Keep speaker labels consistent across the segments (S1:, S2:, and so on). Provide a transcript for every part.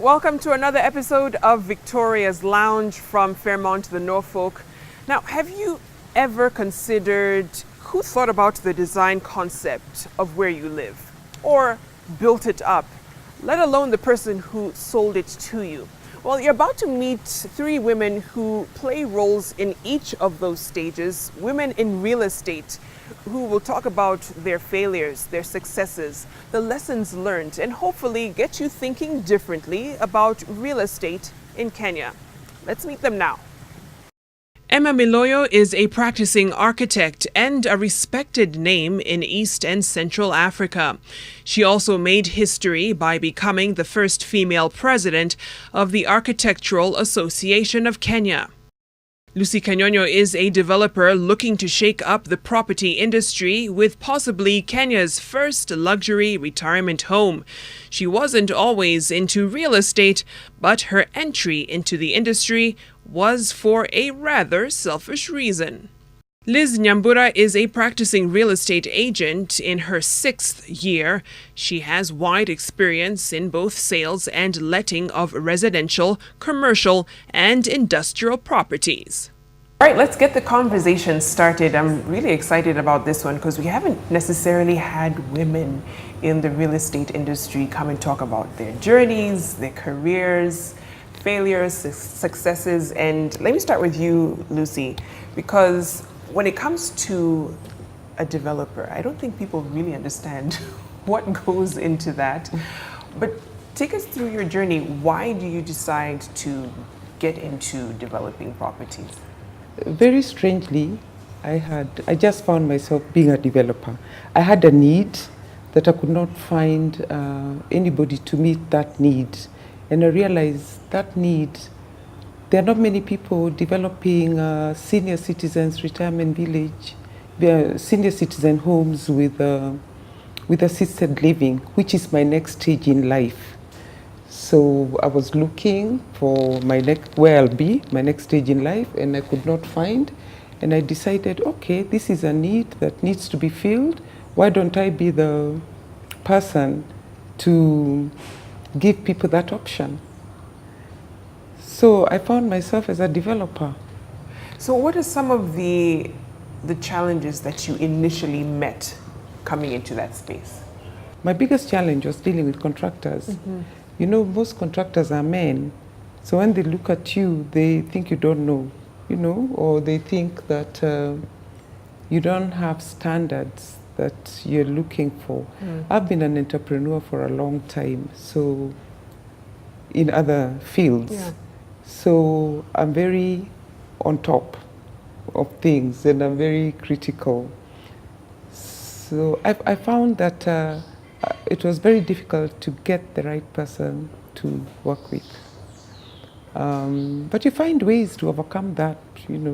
S1: Welcome to another episode of Victoria's Lounge from Fairmont to the Norfolk. Now, have you ever considered who thought about the design concept of where you live or built it up, let alone the person who sold it to you? Well, you're about to meet three women who play roles in each of those stages, women in real estate who will talk about their failures, their successes, the lessons learned, and hopefully get you thinking differently about real estate in Kenya. Let's meet them now. Emma Miloyo is a practicing architect and a respected name in East and Central Africa. She also made history by becoming the first female president of the Architectural Association of Kenya. Lucy Kanyonyo is a developer looking to shake up the property industry with possibly Kenya's first luxury retirement home. She wasn't always into real estate, but her entry into the industry was for a rather selfish reason. Liz Nyambura is a practicing real estate agent in her 6th year. She has wide experience in both sales and letting of residential, commercial, and industrial properties. All right, let's get the conversation started. I'm really excited about this one because we haven't necessarily had women in the real estate industry come and talk about their journeys, their careers, failures, successes. And let me start with you, Lucy, because when it comes to a developer, I don't think people really understand what goes into that. But take us through your journey. Why do you decide to get into developing properties?
S2: Very strangely, I just found myself being a developer. I had a need that I could not find anybody to meet that need. And I realized that need, there are not many people developing senior citizens retirement village, senior citizen homes with assisted living, which is my next stage in life. So I was looking for where I'll be, my next stage in life, and I could not find. And I decided, okay, this is a need that needs to be filled. Why don't I be the person to give people that option? So I found myself as a developer.
S1: So what are some of the challenges that you initially met coming into that space?
S2: My biggest challenge was dealing with contractors. Mm-hmm. You know, most contractors are men. So when they look at you, they think you don't know, or they think that you don't have standards that you're looking for. Mm. I've been an entrepreneur for a long time, so in other fields. Yeah. So I'm very on top of things and I'm very critical. So I found that it was very difficult to get the right person to work with. But you find ways to overcome that,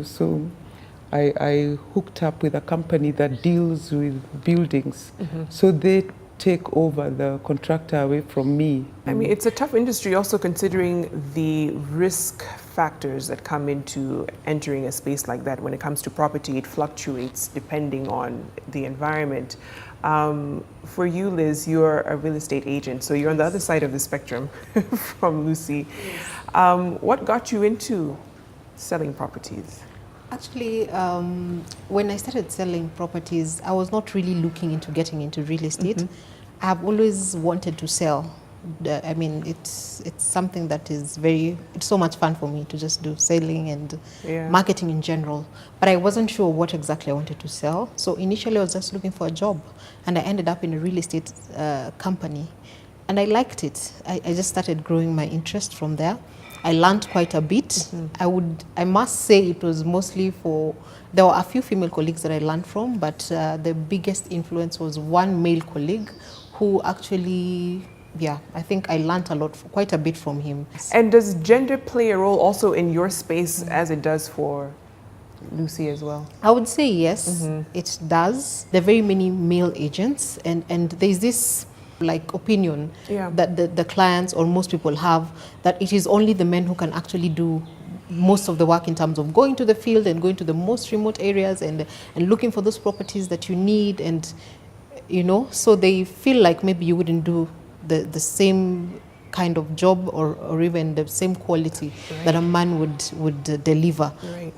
S2: so I hooked up with a company that deals with buildings. Mm-hmm. So they take over the contractor away from me.
S1: I mean, it's a tough industry also considering the risk factors that come into entering a space like that. When it comes to property, it fluctuates depending on the environment. For you, Liz, you're a real estate agent, so you're on the other side of the spectrum from Lucy. What got you into selling properties?
S3: Actually, when I started selling properties, I was not really looking into getting into real estate. Mm-hmm. I've always wanted to sell. I mean, it's something that is it's so much fun for me to just do selling and marketing in general. But I wasn't sure what exactly I wanted to sell. So initially I was just looking for a job and I ended up in a real estate company. And I liked it. I just started growing my interest from there. I learned quite a bit. Mm-hmm. I must say it was mostly there were a few female colleagues that I learned from, but the biggest influence was one male colleague who actually, I think I learned quite a bit from him.
S1: And does gender play a role also in your space as it does for Lucy as well?
S3: I would say yes, it does. There are very many male agents and there's this opinion that the clients or most people have that it is only the men who can actually do most of the work in terms of going to the field and going to the most remote areas and looking for those properties that you need, and so they feel like maybe you wouldn't do the same kind of job or even the same quality that a man would deliver,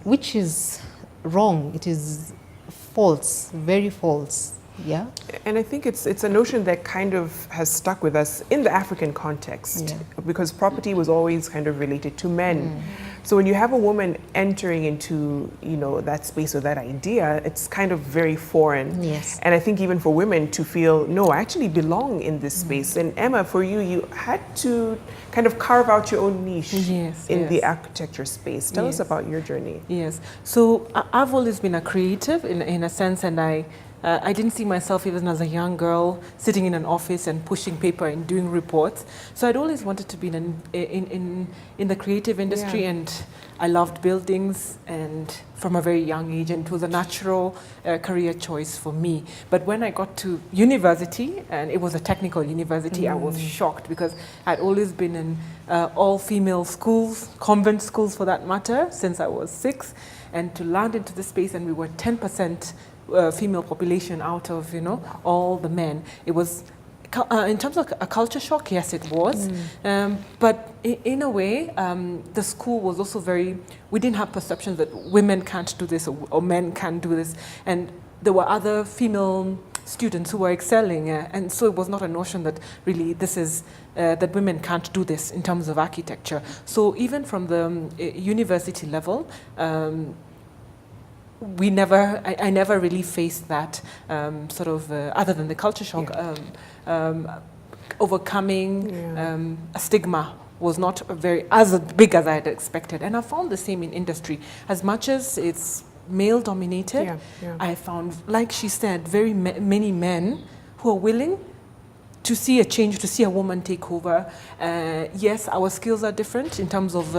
S3: which is wrong. It is false, very false. Yeah.
S1: And I think it's a notion that kind of has stuck with us in the African context, because property was always kind of related to men. So when you have a woman entering into, you know, that space or that idea, it's kind of very foreign.
S3: Yes.
S1: And I think even for women to feel, no, I actually belong in this space. And Emma, for you, you had to kind of carve out your own niche in the architecture space. Tell us about your journey.
S4: Yes. So I've always been a creative in a sense, and I didn't see myself even as a young girl sitting in an office and pushing paper and doing reports. So I'd always wanted to be in the creative industry, and I loved buildings, and from a very young age, and it was a natural career choice for me. But when I got to university, and it was a technical university, I was shocked because I'd always been in all-female schools, convent schools for that matter, since I was 6, and to land into the space, and we were 10% female population out of, you know, all the men. It was, in terms of a culture shock, yes, it was. But in a way, the school was also we didn't have perceptions that women can't do this or men can't do this. And there were other female students who were excelling. And so it was not a notion that really this is, that women can't do this in terms of architecture. So even from the university level, I never really faced that other than the culture shock, overcoming a stigma was not as big as I had expected. And I found the same in industry. As much as it's male dominated, I found, like she said, very many men who are willing to see a change, to see a woman take over. Yes, our skills are different in terms of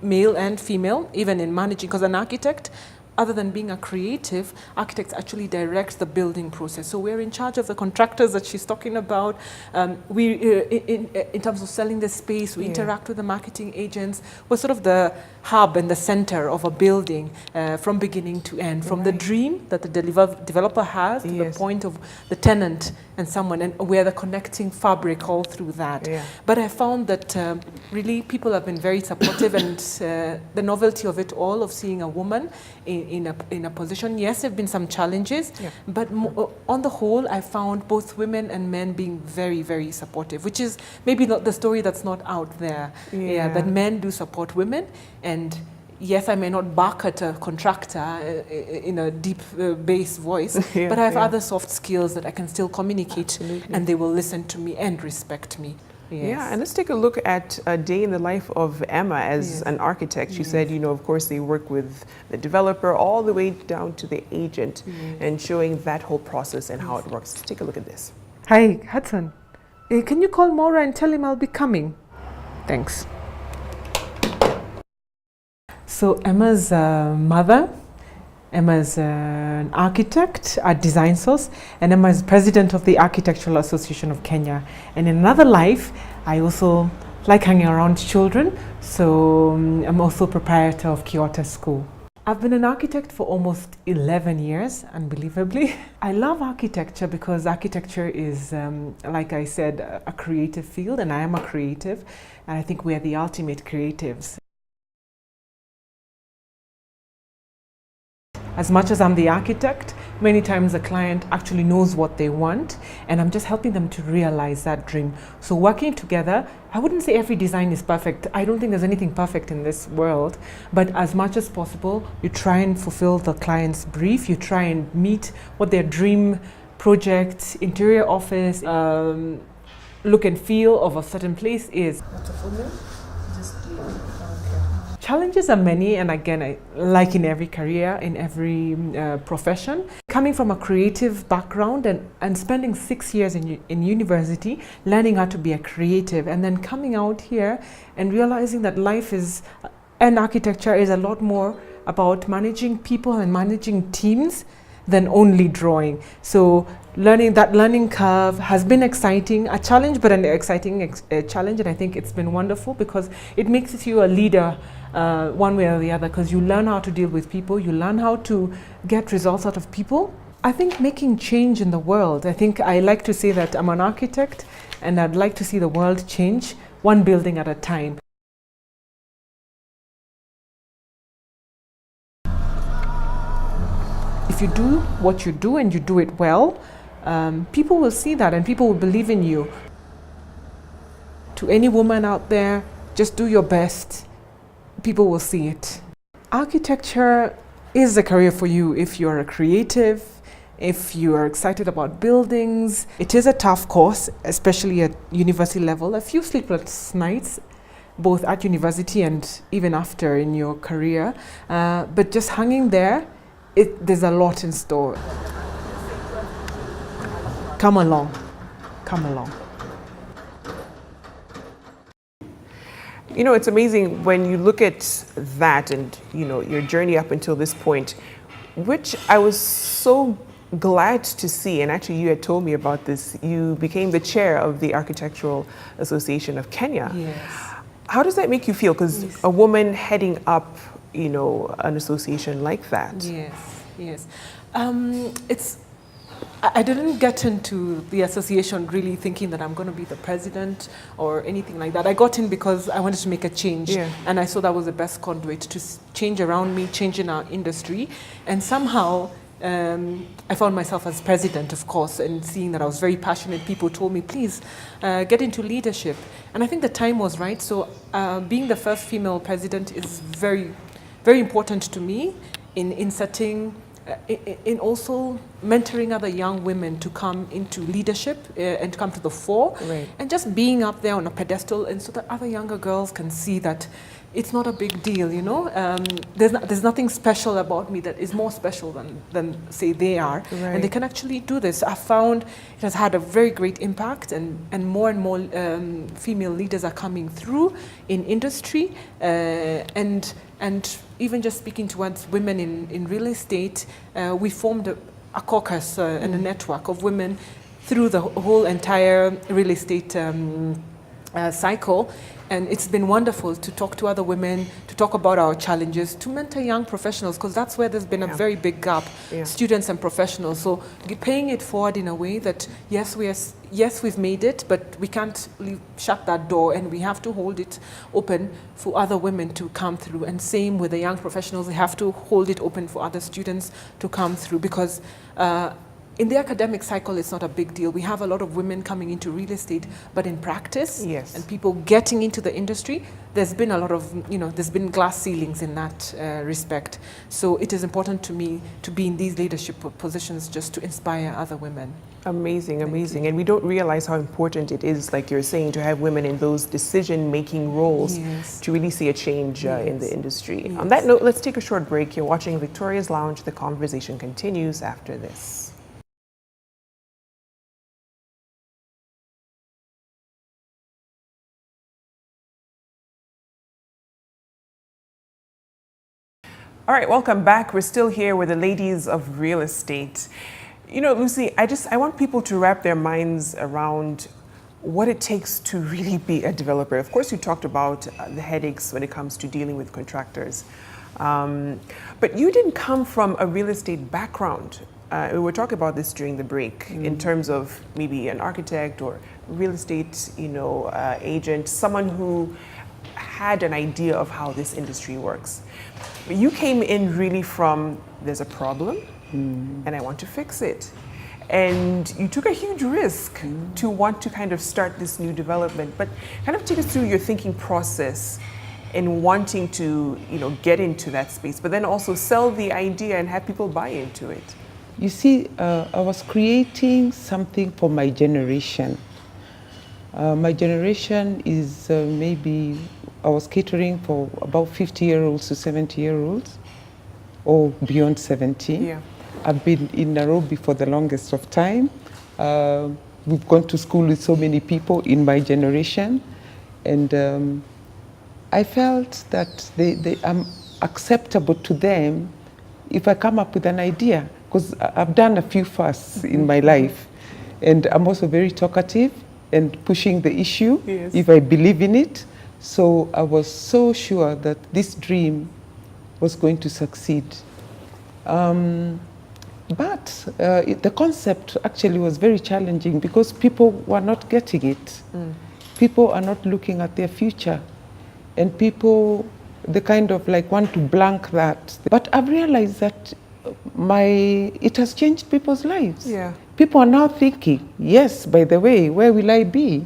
S4: male and female, even in managing, because an architect, other than being a creative, architects actually direct the building process. So we're in charge of the contractors that she's talking about. In terms of selling the space, we interact with the marketing agents. We're sort of the hub and the center of a building from beginning to end, from the dream that the developer has to the point of the tenant and someone, and we're the connecting fabric all through that. But I found that really people have been very supportive, and the novelty of it all, of seeing a woman in a position. Yes, there have been some challenges, but on the whole, I found both women and men being very, very supportive, which is maybe not the story that's not out there. That men do support women, and yes, I may not bark at a contractor in a deep bass voice, but I have other soft skills that I can still communicate, and they will listen to me and respect me.
S1: Yeah, and let's take a look at a day in the life of Emma as an architect. She said, you know, of course, they work with the developer all the way down to the agent, and showing that whole process and how it works. Let's take a look at this.
S4: Hi, Hudson. Can you call Maura and tell him I'll be coming? Thanks. So Emma's mother, Emma's an architect at Design Source, and Emma is president of the Architectural Association of Kenya. And in another life, I also like hanging around children, so I'm also proprietor of Kyoto School. I've been an architect for almost 11 years, unbelievably. I love architecture because architecture is, like I said, a creative field, and I am a creative, and I think we are the ultimate creatives. As much as I'm the architect, many times the client actually knows what they want, and I'm just helping them to realize that dream. So working together, I wouldn't say every design is perfect. I don't think there's anything perfect in this world, but as much as possible, you try and fulfill the client's brief, you try and meet what their dream project, interior office, look and feel of a certain place is. What's the full name? Challenges are many, and again, like in every career, in every profession. Coming from a creative background and spending 6 years in university, learning how to be a creative, and then coming out here and realizing that life and architecture is a lot more about managing people and managing teams than only drawing. So that learning curve has been exciting, a challenge, but an exciting challenge, and I think it's been wonderful because it makes you a leader one way or the other, because you learn how to deal with people, you learn how to get results out of people. I think making change in the world, I think I like to say that I'm an architect and I'd like to see the world change one building at a time. If you do what you do and you do it well, people will see that and people will believe in you. To any woman out there, just do your best. People will see it. Architecture is a career for you if you're a creative, if you are excited about buildings. It is a tough course, especially at university level. A few sleepless nights, both at university and even after in your career. But just hanging there, there's a lot in store. Come along, come along.
S1: You know, it's amazing when you look at that and, you know, your journey up until this point, which I was so glad to see. And actually, you had told me about this. You became the chair of the Architectural Association of Kenya.
S4: Yes.
S1: How does that make you feel? Because
S4: Yes.
S1: a woman heading up, you know, an association like that.
S4: Yes, yes. I didn't get into the association really thinking that I'm going to be the president or anything like that. I got in because I wanted to make a change.
S1: Yeah.
S4: And I saw that was the best conduit to change around me, change in our industry. And somehow I found myself as president, of course, and seeing that I was very passionate. People told me, please get into leadership. And I think the time was right. So being the first female president is very, very important to me in setting in also mentoring other young women to come into leadership and to come to the fore,
S1: Right.
S4: and just being up there on a pedestal, and so that other younger girls can see that it's not a big deal, you know. There's nothing special about me that is more special than say they are,
S1: Right.
S4: and they can actually do this. I found it has had a very great impact, and more female leaders are coming through in industry, and even just speaking towards women in real estate, we formed a caucus and a network of women through the whole entire real estate cycle. And it's been wonderful to talk to other women, to talk about our challenges, to mentor young professionals, because that's where there's been a very big gap, students and professionals. So paying it forward in a way that, yes, we've made it, but we can't shut that door, and we have to hold it open for other women to come through. And same with the young professionals, they have to hold it open for other students to come through, because in the academic cycle, it's not a big deal. We have a lot of women coming into real estate, but in practice,
S1: Yes.
S4: and people getting into the industry, there's been a lot of, there's been glass ceilings in that respect. So it is important to me to be in these leadership positions just to inspire other women.
S1: Amazing, amazing. And we don't realize how important it is, like you're saying, to have women in those decision-making roles to really see a change in the industry. On that note, let's take a short break. You're watching Victoria's Lounge. The conversation continues after this. All right, welcome back. We're still here with the ladies of real estate. You know, Lucy, I want people to wrap their minds around what it takes to really be a developer. Of course, you talked about the headaches when it comes to dealing with contractors. But you didn't come from a real estate background. We were talking about this during the break in terms of maybe an architect or real estate, agent, someone who had an idea of how this industry works. But you came in really from, there's a problem and I want to fix it. And you took a huge risk to want to kind of start this new development. But kind of take us through your thinking process in wanting to, get into that space, but then also sell the idea and have people buy into it.
S2: You see, I was creating something for my generation. My generation is maybe, I was catering for about 50-year-olds to 70-year-olds, or beyond 70.
S1: Yeah.
S2: I've been in Nairobi for the longest of time. We've gone to school with so many people in my generation, and I felt that they am acceptable to them if I come up with an idea, because I've done a few firsts in my life, and I'm also very talkative and pushing the issue if I believe in it. So I was so sure that this dream was going to succeed. But the concept actually was very challenging because people were not getting it. people are not looking at their future, and people, they kind of like want to blank that. But I've realized that it has changed people's lives.
S1: Yeah.
S2: People are now thinking, yes, by the way, where will I be?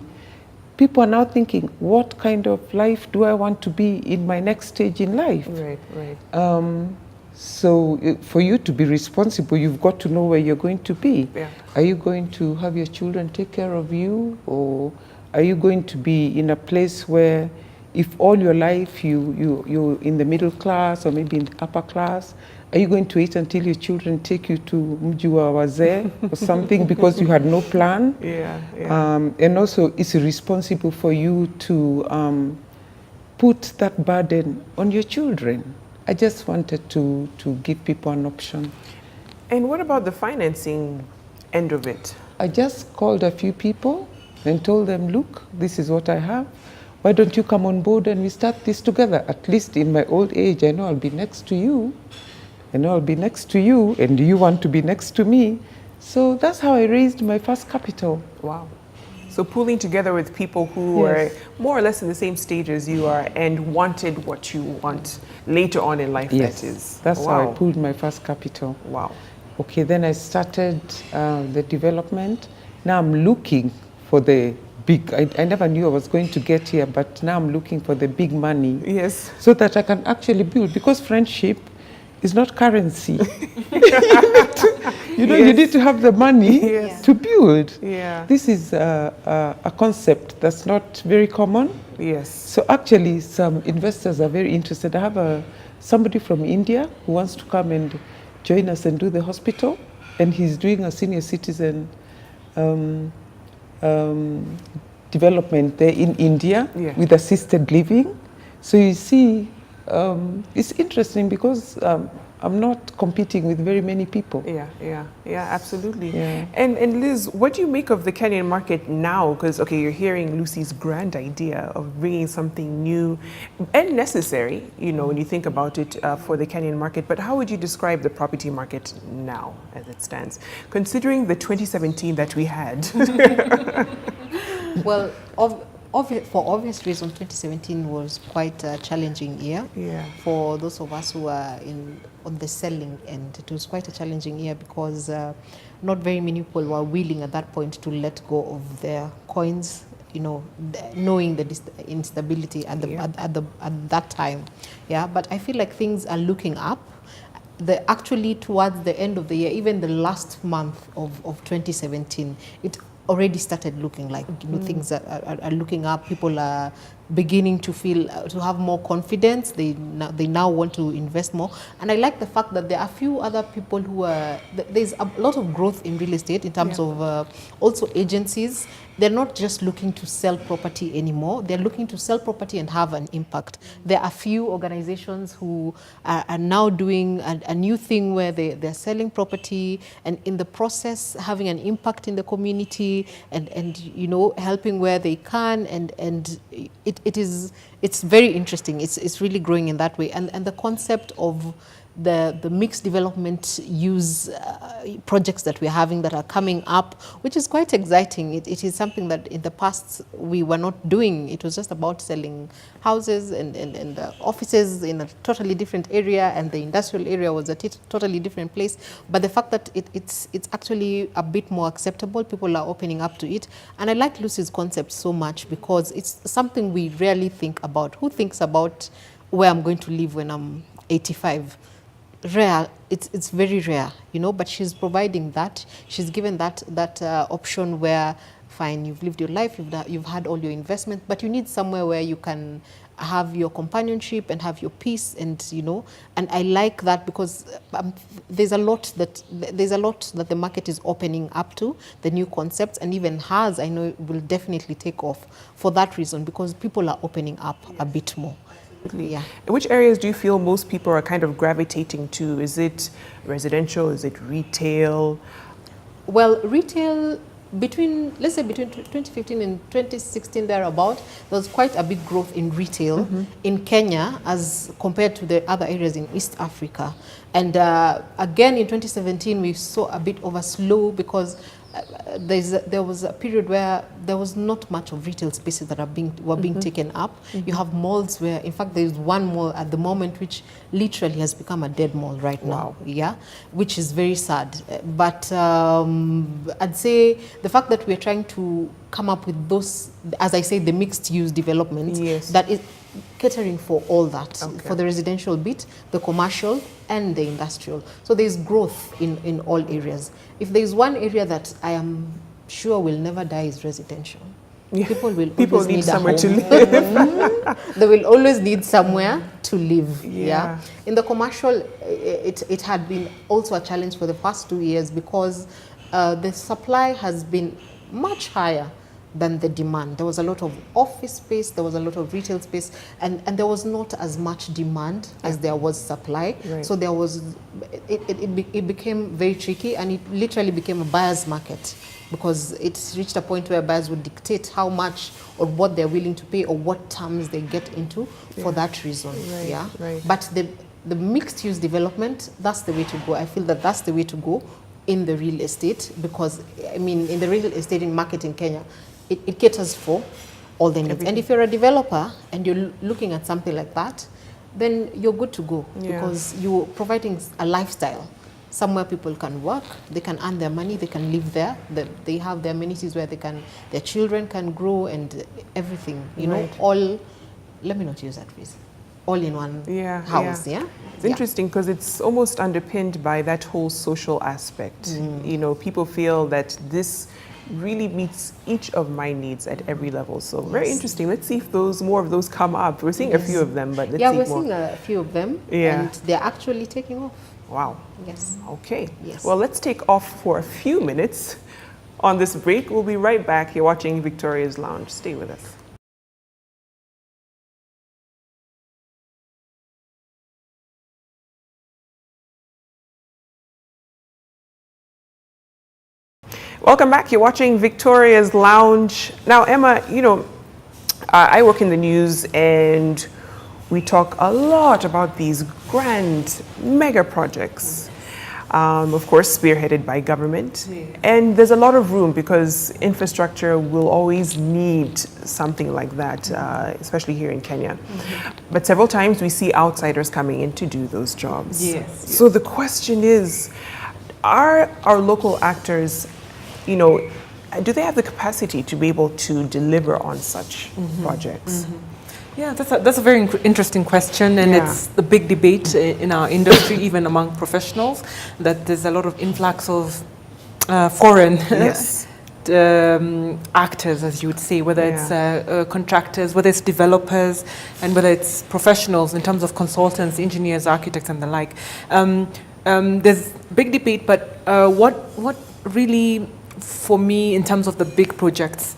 S2: People are now thinking, what kind of life do I want to be in my next stage in life?
S1: Right, right.
S2: So for you to be responsible, you've got to know where you're going to be.
S1: Yeah.
S2: Are you going to have your children take care of you, or are you going to be in a place where if all your life you're in the middle class or maybe in the upper class, are you going to wait until your children take you to mji wa wazee or something because you had no plan?
S1: Yeah, yeah.
S2: And also it's responsible for you to put that burden on your children. I just wanted to give people an option.
S1: And what about the financing end of it?
S2: I just called a few people and told them, look, this is what I have. Why don't you come on board and we start this together? At least in my old age, I know I'll be next to you. I know I'll be next to you, and you want to be next to me. So that's how I raised my first capital.
S1: Wow. So pooling together with people who
S2: Yes.
S1: are more or less in the same stage as you are and wanted what you want later on in life,
S2: Yes,
S1: that is.
S2: that's
S1: Wow.
S2: how I pulled my first capital.
S1: Wow.
S2: Okay, then I started the development. Now I'm looking for the big, I never knew I was going to get here, but now I'm looking for the big money
S1: Yes.
S2: so that I can actually build, because friendship is not currency. You know, you need to have the money
S1: Yes.
S2: to build.
S1: Yeah.
S2: This is a concept that's not very common.
S1: Yes.
S2: So actually, some investors are very interested. I have somebody from India who wants to come and join us and do the hospital, and he's doing a senior citizen development there in India
S1: Yeah.
S2: with assisted living. So you see, it's interesting because I'm not competing with very many people.
S1: Yeah, yeah, yeah, absolutely.
S2: Yeah.
S1: And Liz, what do you make of the Kenyan market now? Because, okay, you're hearing Lucy's grand idea of bringing something new and necessary, you know, when you think about it for the Kenyan market. But how would you describe the property market now as it stands, considering the 2017 that we had?
S3: Well, for obvious reasons, 2017 was quite a challenging year.
S1: Yeah.
S3: For those of us who are on the selling end, it was quite a challenging year because not very many people were willing at that point to let go of their coins, you know, knowing the instability at that time. Yeah, but I feel like things are looking up. Actually, towards the end of the year, even the last month of 2017, it already started looking like, you know, things are looking up. People are beginning to feel to have more confidence. They now want to invest more, and I like the fact that there are a few other people who are there's a lot of growth in real estate in terms of also agencies. They're not just looking to sell property anymore. They're looking to sell property and have an impact. There are a few organizations who are now doing a new thing where they're selling property and in the process having an impact in the community and you know, helping where they can, and it's very interesting. It's really growing in that way, and the concept of the mixed development use projects that we're having that are coming up, which is quite exciting. It is something that in the past we were not doing. It was just about selling houses and offices in a totally different area, and the industrial area was a totally different place. But the fact that it's actually a bit more acceptable, people are opening up to it. And I like Lucy's concept so much because it's something we rarely think about. Who thinks about where I'm going to live when I'm 85? Rare. It's very rare, you know, but she's providing that. She's given that option where, fine, you've lived your life, you've had all your investment, but you need somewhere where you can have your companionship and have your peace, and you know, and I like that because there's a lot that the market is opening up to, the new concepts, and even hers, I know, will definitely take off for that reason because people are opening up a bit more. Yeah.
S1: Which areas do you feel most people are kind of gravitating to? Is it residential? Is it retail?
S3: Well, retail, let's say between 2015 and 2016 thereabout, there was quite a big growth in retail in Kenya as compared to the other areas in East Africa. And again, in 2017, we saw a bit of a slow because there was a period where there was not much of retail spaces that were being taken up. You have malls where, in fact, there's one mall at the moment which literally has become a dead mall right now. Yeah, which is very sad. But I'd say the fact that we're trying to come up with those, as I say, the mixed-use developments, that is catering for all that, for the residential bit, the commercial, and the industrial. So there's growth in all areas. If there's one area that I am sure will never die is residential. People will always need somewhere to live. They will always need somewhere to live. Yeah. In the commercial, it had been also a challenge for the past 2 years because the supply has been much higher than the demand. There was a lot of office space, there was a lot of retail space, and there was not as much demand as there was supply. So there was, it became very tricky, and it literally became a buyer's market because it reached a point where buyers would dictate how much or what they're willing to pay or what terms they get into for that reason. But the mixed-use development, that's the way to go. I feel that that's the way to go in the real estate because, I mean, in the real estate market in Kenya, it caters for all the needs. And if you're a developer and you're looking at something like that, then you're good to go because you're providing a lifestyle. Somewhere people can work, they can earn their money, they can live there, they have their amenities where their children can grow and everything, you know, all, let me not use that phrase, all in one house, It's
S1: interesting because it's almost underpinned by that whole social aspect. You know, people feel that this really meets each of my needs at every level. So very interesting. Let's see if more of those come up. We're seeing a few of them, but let's see more.
S3: We're seeing a few of them, and they're actually taking off.
S1: Wow.
S3: Yes.
S1: Okay.
S3: Yes.
S1: Well, let's take off for a few minutes on this break. We'll be right back. You're watching Victoria's Lounge. Stay with us. Welcome back. You're watching Victoria's Lounge. Now, Emma, you know, I work in the news and we talk a lot about these grand mega projects, of course, spearheaded by government. And there's a lot of room because infrastructure will always need something like that, especially here in Kenya. But several times we see outsiders coming in to do those jobs. So the question is, are our local actors, you know, do they have the capacity to be able to deliver on such projects?
S4: Yeah, that's a very interesting question, and it's the big debate in our industry, even among professionals, that there's a lot of influx of foreign actors, as you would say, whether it's contractors, whether it's developers, and whether it's professionals in terms of consultants, engineers, architects, and the like. There's big debate, but what really, for me, in terms of the big projects,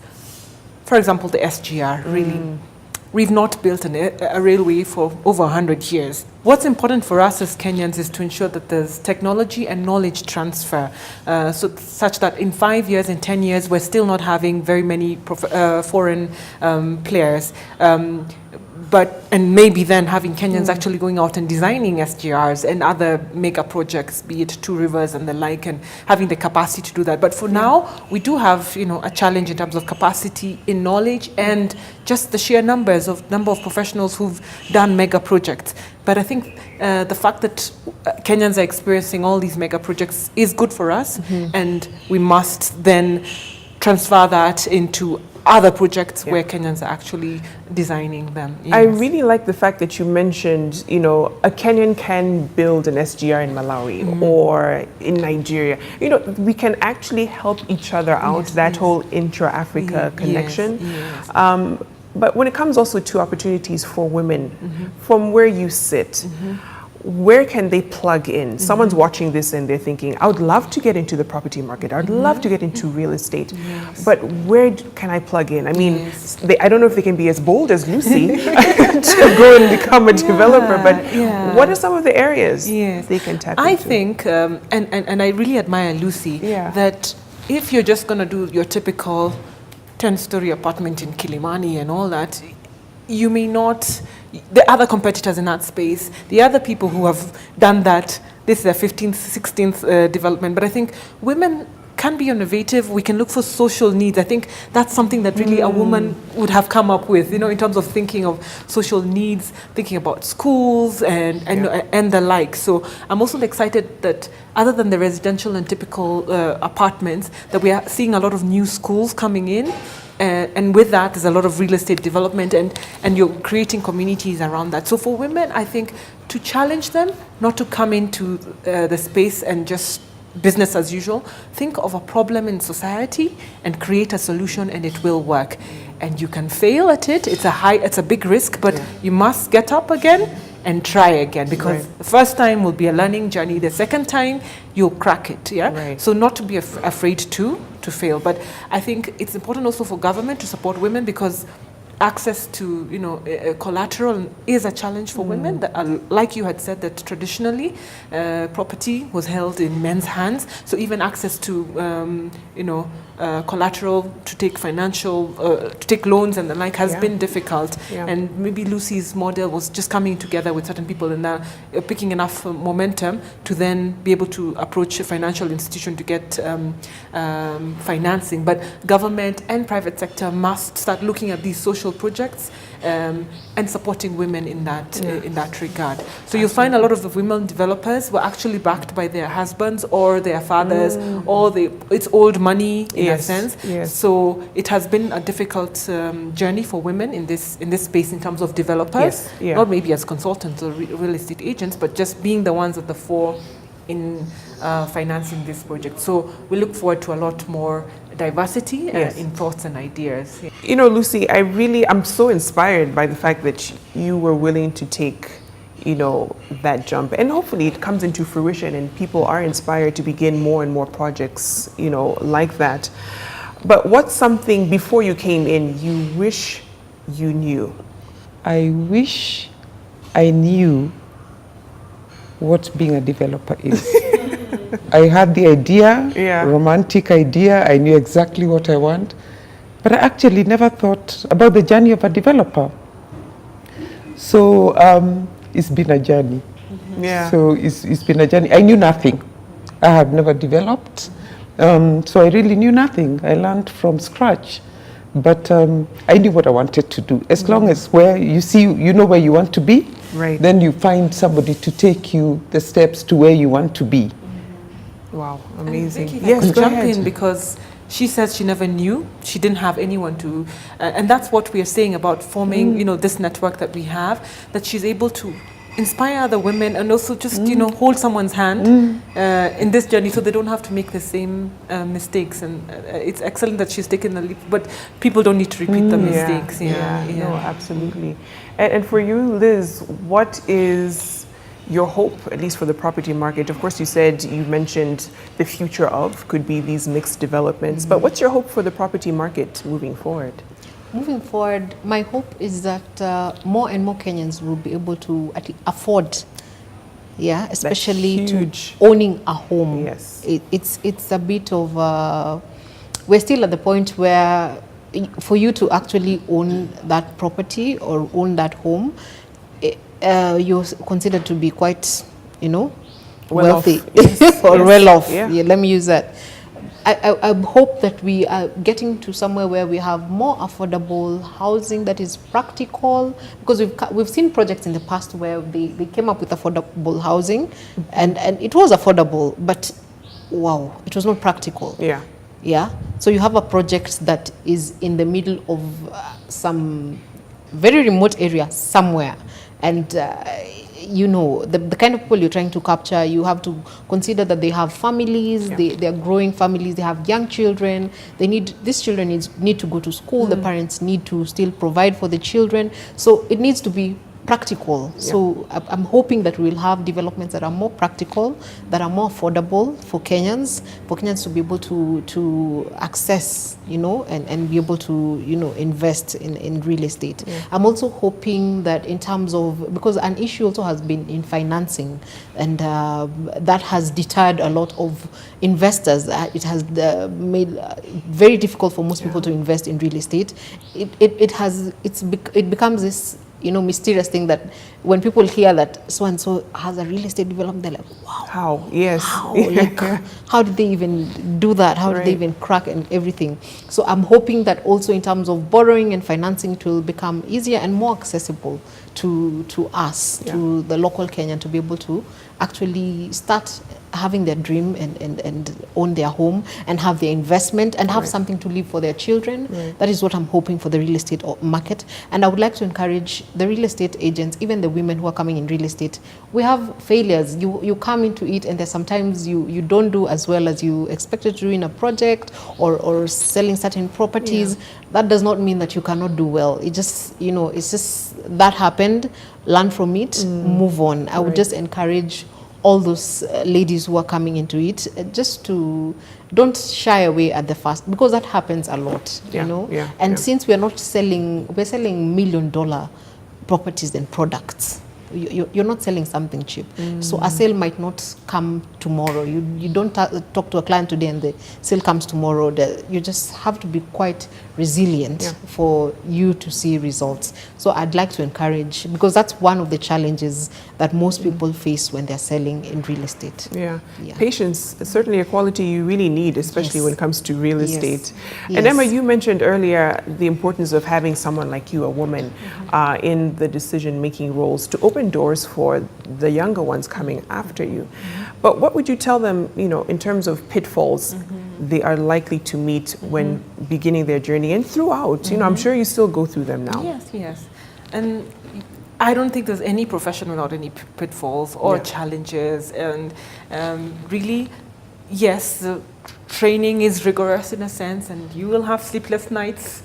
S4: for example, the SGR, really, we've not built a railway for over 100 years. What's important for us as Kenyans is to ensure that there's technology and knowledge transfer, such that in 5 years, in 10 years, we're still not having very many foreign players. And maybe then having Kenyans actually going out and designing SGRs and other mega projects, be it Two Rivers and the like, and having the capacity to do that. But for now, we do have, you know, a challenge in terms of capacity in knowledge and just the sheer number of professionals who've done mega projects. But I think the fact that Kenyans are experiencing all these mega projects is good for us, and we must then transfer that into other projects where Kenyans are actually designing them.
S1: I really like the fact that you mentioned, you know, a Kenyan can build an SGR in Malawi or in Nigeria. You know, we can actually help each other out, that whole intra-Africa connection. But when it comes also to opportunities for women, from where you sit, where can they plug in? Someone's watching this and they're thinking, I would love to get into the property market. I'd love to get into real estate. But where can I plug in? I mean, I don't know if they can be as bold as Lucy to go and become a developer, but what are some of the areas they can tap into?
S4: I think, and I really admire Lucy, that if you're just going to do your typical 10-story apartment in Kilimani and all that, you may not, the other competitors in that space, the other people who have done that, this is their 15th, 16th development. But I think women can be innovative. We can look for social needs. I think that's something that really a woman would have come up with, in terms of thinking of social needs, thinking about schools and the like. So I'm also excited that other than the residential and typical apartments, that we are seeing a lot of new schools coming in. And with that, there's a lot of real estate development, and you're creating communities around that. So for women, I think to challenge them, not to come into the space and just business as usual. Think of a problem in society and create a solution, and it will work. And you can fail at it. It's a big risk, but you must get up again and try again, because the first time will be a learning journey. The second time, you'll crack it. So not to be afraid to fail. But I think it's important also for government to support women, because access to collateral is a challenge for women. Like you had said, that traditionally property was held in men's hands. So even access to collateral to take to take loans and the like has been difficult. And maybe Lucy's model was just coming together with certain people and picking enough momentum to then be able to approach a financial institution to get financing. But government and private sector must start looking at these social projects and supporting women in that regard. So you'll find a lot of the women developers were actually backed by their husbands or their fathers, or it's old money in a sense. So it has been a difficult journey for women in this space in terms of developers, not maybe as consultants or real estate agents, but just being the ones at the fore in financing this project. So we look forward to a lot more diversity in thoughts and ideas.
S1: Lucy, I'm so inspired by the fact that you were willing to take, that jump, and hopefully it comes into fruition and people are inspired to begin more and more projects, like that. But what's something before you came in you wish you knew?
S2: I wish I knew what being a developer is. I had the idea, romantic idea. I knew exactly what I want, but I actually never thought about the journey of a developer. So it's been a journey. So it's been a journey. I knew nothing. I have never developed. So I really knew nothing. I learned from scratch. But I knew what I wanted to do. As long as where you know where you want to be, then you find somebody to take you the steps to where you want to be.
S1: Wow, amazing.
S4: Vicky, yes, jump in, because she says she never knew. She didn't have anyone to, and that's what we are saying about forming, this network that we have, that she's able to inspire other women and also just, hold someone's hand in this journey so they don't have to make the same mistakes. And it's excellent that she's taken the leap, but people don't need to repeat the mistakes.
S1: No, absolutely. And for you, Liz, what is your hope, at least for the property market? Of course, you mentioned the future could be these mixed developments, but what's your hope for the property market moving forward?
S3: Moving forward, my hope is that more and more Kenyans will be able to afford, especially to owning a home. It's a bit of, we're still at the point where for you to actually own that property or own that home, you're considered to be quite, wealthy or well off. Let me use that. I hope that we are getting to somewhere where we have more affordable housing that is practical, because we've seen projects in the past where they came up with affordable housing and it was affordable, but wow, it was not practical. So you have a project that is in the middle of some very remote area somewhere, and the kind of people you're trying to capture, you have to consider that they have families, they are growing families, they have young children, these children need to go to school, the parents need to still provide for the children, so it needs to be practical. So I'm hoping that we'll have developments that are more practical, that are more affordable for Kenyans to be able to access, and be able to, invest in real estate. I'm also hoping that in terms of, because an issue also has been in financing, and that has deterred a lot of investors. It has made very difficult for most people to invest in real estate. It becomes this mysterious thing that when people hear that so and so has a real estate development, they're like, wow.
S1: How? Yes.
S3: How? Like, how did they even do that? How did they even crack and everything? So I'm hoping that also in terms of borrowing and financing, it will become easier and more accessible to us, to the local Kenyan, to be able to actually start having their dream and own their home and have their investment and have something to leave for their children. That is what I'm hoping for the real estate market. And I would like to encourage the real estate agents, even the women who are coming in real estate. We have failures. You come into it and there's sometimes you don't do as well as you expected to do in a project or selling certain properties. That does not mean that you cannot do well. It just, it's just that happened, learn from it, move on. I would just encourage all those ladies who are coming into it, just to don't shy away at the first, because that happens a lot, since we're not selling, we're selling $1 million properties and products. You're not selling something cheap. So a sale might not come tomorrow. You don't talk to a client today and the sale comes tomorrow. You just have to be quite resilient for you to see results. So I'd like to encourage, because that's one of the challenges that most people face when they're selling in real estate.
S1: Patience, certainly a quality you really need, especially when it comes to real estate. And Emma, you mentioned earlier the importance of having someone like you, a woman, in the decision-making roles to open doors for the younger ones coming after you. But what would you tell them, in terms of pitfalls they are likely to meet when beginning their journey and throughout? I'm sure you still go through them now.
S4: Yes. And I don't think there's any profession without any pitfalls or challenges. And really, yes, the training is rigorous in a sense, and you will have sleepless nights.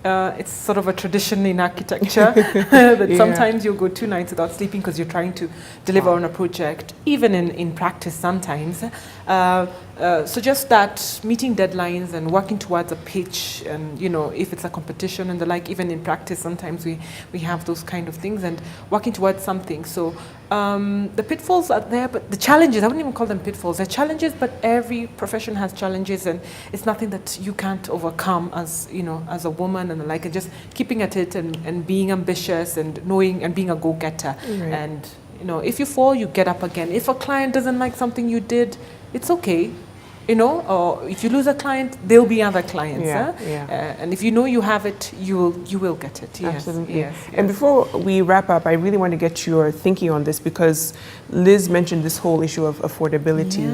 S4: It's sort of a tradition in architecture that sometimes you'll go 2 nights without sleeping because you're trying to deliver on a project, even in practice sometimes. So just that, meeting deadlines and working towards a pitch, and if it's a competition and the like, even in practice sometimes we have those kind of things, and working towards something. So the pitfalls are there, but the challenges, I wouldn't even call them pitfalls. They're challenges, but every profession has challenges, and it's nothing that you can't overcome as as a woman and the like, and just keeping at it and being ambitious and knowing and being a go-getter. And if you fall, you get up again. If a client doesn't like something you did, it's okay. Or if you lose a client, there'll be other clients. And if you have it, you will get it.
S1: Absolutely.
S4: Yes.
S1: And before we wrap up, I really want to get your thinking on this, because Liz mentioned this whole issue of affordability,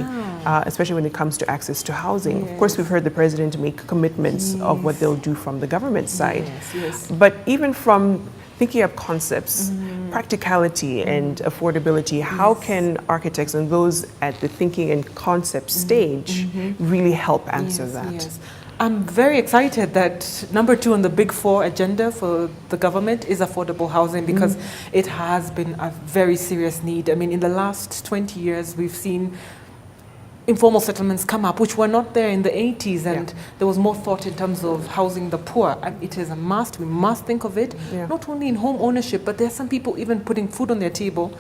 S1: especially when it comes to access to housing. Of course, we've heard the president make commitments of what they'll do from the government side. But even from thinking of concepts, practicality and affordability, how can architects and those at the thinking and concept stage really help answer that?
S4: I'm very excited that number 2 on the Big 4 agenda for the government is affordable housing, because it has been a very serious need. I mean, in the last 20 years, we've seen informal settlements come up, which were not there in the 80s, and there was more thought in terms of housing the poor. And it is a must. We must think of it, not only in home ownership, but there are some people even putting food on their table.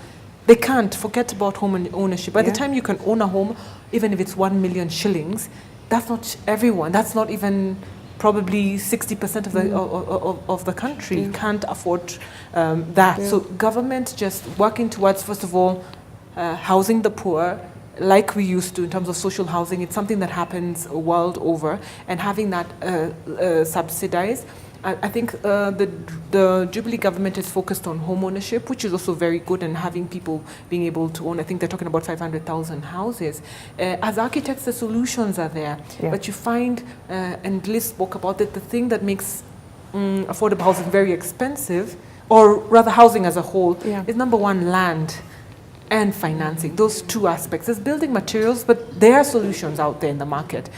S4: They can't forget about home ownership. By the time you can own a home, even if it's 1 million shillings, that's not everyone. That's not even probably 60% of the country can't afford that. So government just working towards, first of all, housing the poor, like we used to in terms of social housing. It's something that happens world over, and having that subsidized. I think the Jubilee government is focused on home ownership, which is also very good, and having people being able to own. I think they're talking about 500,000 houses. As architects, the solutions are there, but you find, and Liz spoke about it, the thing that makes affordable housing very expensive, or rather housing as a whole, is number 1, land and financing. Those 2 aspects. There's building materials, but there are solutions out there in the market.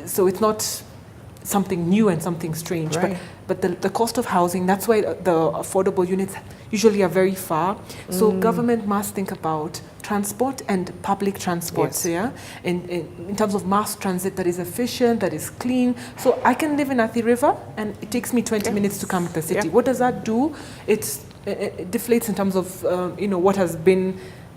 S4: So it's not something new and something strange, but the cost of housing, that's why the affordable units usually are very far. So government must think about transport and public transport, in terms of mass transit that is efficient, that is clean. So I can live in Athi River and it takes me 20 minutes to come to the city. What does that do? It deflates in terms of what has been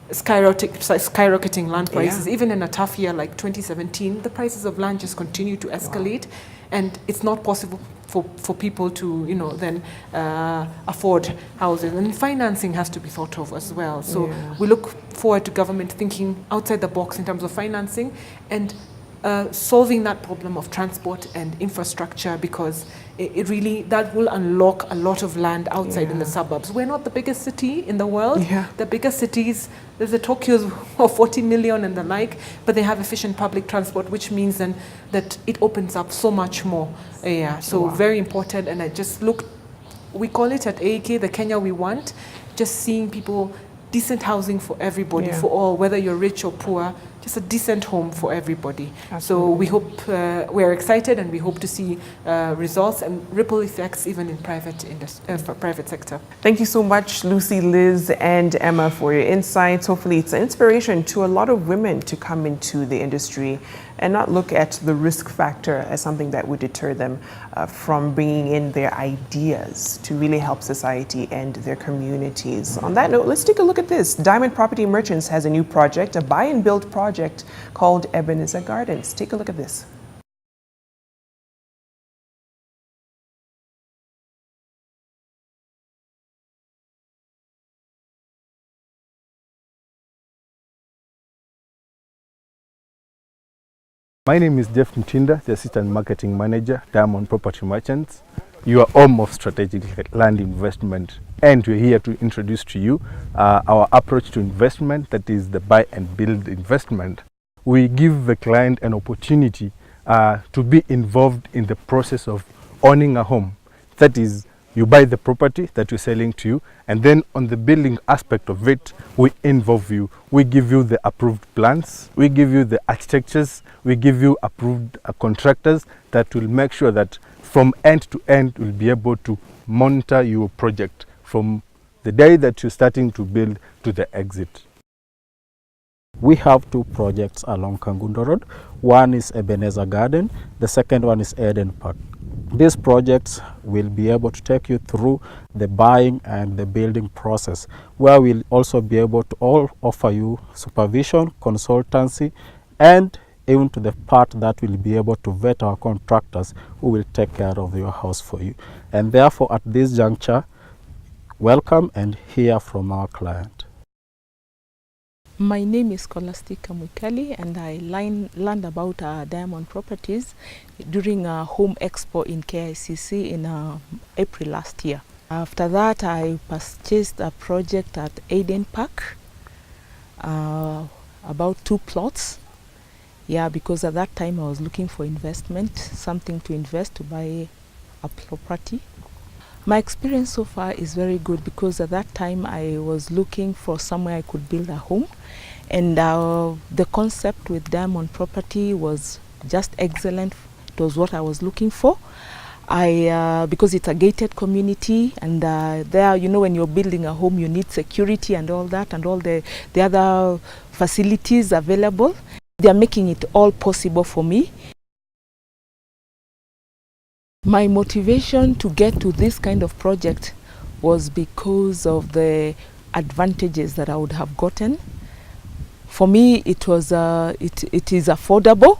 S4: skyrocketing land prices.
S1: Yeah.
S4: Even in a tough year like 2017, the prices of land just continue to escalate. Wow. And it's not possible for people to, then afford houses. And financing has to be thought of as well. So we look forward to government thinking outside the box in terms of financing and solving that problem of transport and infrastructure, because it really, that will unlock a lot of land outside in the suburbs. We're not the biggest city in the world. Yeah. The biggest cities, there's the Tokyo's of 40 million and the like, but they have efficient public transport, which means then that it opens up so much more. So very important. And I just look, we call it at AEK the Kenya we want, just seeing people, decent housing for everybody, for all, whether you're rich or poor, just a decent home for everybody. Absolutely. So we hope, we're excited, and we hope to see results and ripple effects even in private sector.
S1: Thank you so much, Lucy, Liz, and Emma, for your insights. Hopefully it's an inspiration to a lot of women to come into the industry and not look at the risk factor as something that would deter them from bringing in their ideas to really help society and their communities. On that note, let's take a look at this. Diamond Property Merchants has a new project, a buy and build project called Ebenezer Gardens. Take a look at this.
S5: My name is Jeff Mtinda, the Assistant Marketing Manager, Diamond Property Merchants, your home of strategic land investment. And we're here to introduce to you our approach to investment, that is the buy and build investment. We give the client an opportunity to be involved in the process of owning a home. That is, you buy the property that we're selling to you, and then on the building aspect of it, we involve you. We give you the approved plans, we give you the architectures, we give you approved contractors that will make sure that from end to end, we'll be able to monitor your project from the day that you're starting to build to the exit.
S6: We have two projects along Kangundo Road. One is Ebenezer Garden, the second one is Eden Park. These projects will be able to take you through the buying and the building process, where we'll also be able to offer you supervision, consultancy, and even to the part that will be able to vet our contractors who will take care of your house for you. And therefore, at this juncture, welcome and hear from our client.
S7: My name is Scholastica Mwikali, and I learned about Diamond Properties during a home expo in KICC in April last year. After that, I purchased a project at Eden Park, about 2 plots. Yeah, because at that time I was looking for investment, something to invest to buy a property. My experience so far is very good, because at that time I was looking for somewhere I could build a home, and the concept with Diamond Property was just excellent. It was what I was looking for. Because it's a gated community, and there, when you're building a home, you need security and all that, and all the other facilities available. They are making it all possible for me. My motivation to get to this kind of project was because of the advantages that I would have gotten. For me, it was it is affordable,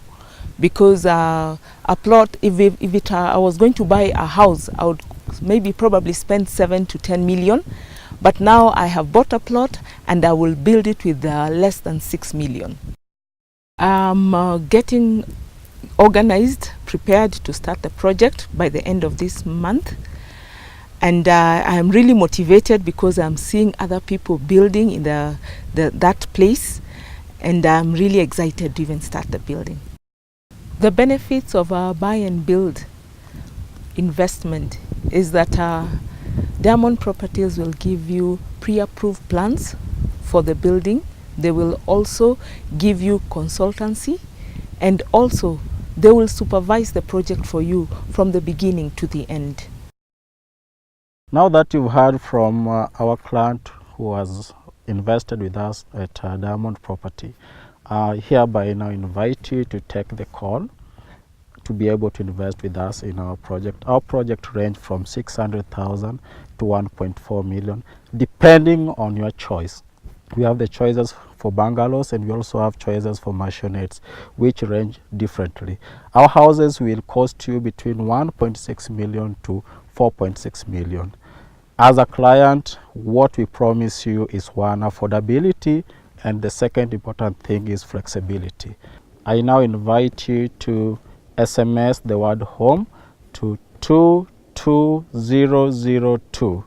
S7: because a plot, if I was going to buy a house, I would maybe probably spend 7 to 10 million. But now I have bought a plot, and I will build it with less than 6 million. I'm getting organized, prepared to start the project by the end of this month. And I'm really motivated, because I'm seeing other people building in that place, and I'm really excited to even start the building. The benefits of a buy and build investment is that Diamond Properties will give you pre-approved plans for the building. They will also give you consultancy, and also they will supervise the project for you from the beginning to the end.
S6: Now that you've heard from our client who has invested with us at Diamond Property, I hereby now invite you to take the call to be able to invest with us in our project. Our project range from 600,000 to 1.4 million, depending on your choice. We have the choices for bungalows, and we also have choices for mansionettes, which range differently. Our houses will cost you between 1.6 million to 4.6 million. As a client, what we promise you is one, affordability, and the second important thing is flexibility. I now invite you to SMS the word home to 22002,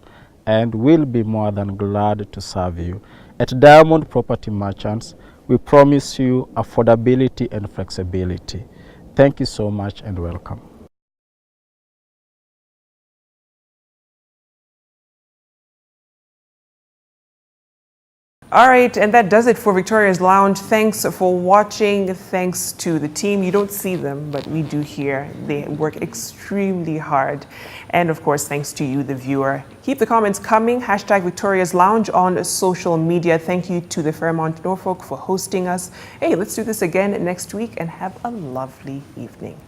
S6: and we'll be more than glad to serve you. At Diamond Property Merchants, we promise you affordability and flexibility. Thank you so much and welcome.
S1: All right, and that does it for Victoria's Lounge. Thanks for watching. Thanks to the team. You don't see them, but we do here. They work extremely hard. And of course, thanks to you, the viewer. Keep the comments coming. Hashtag Victoria's Lounge on social media. Thank you to the Fairmont Norfolk for hosting us. Hey, let's do this again next week and have a lovely evening.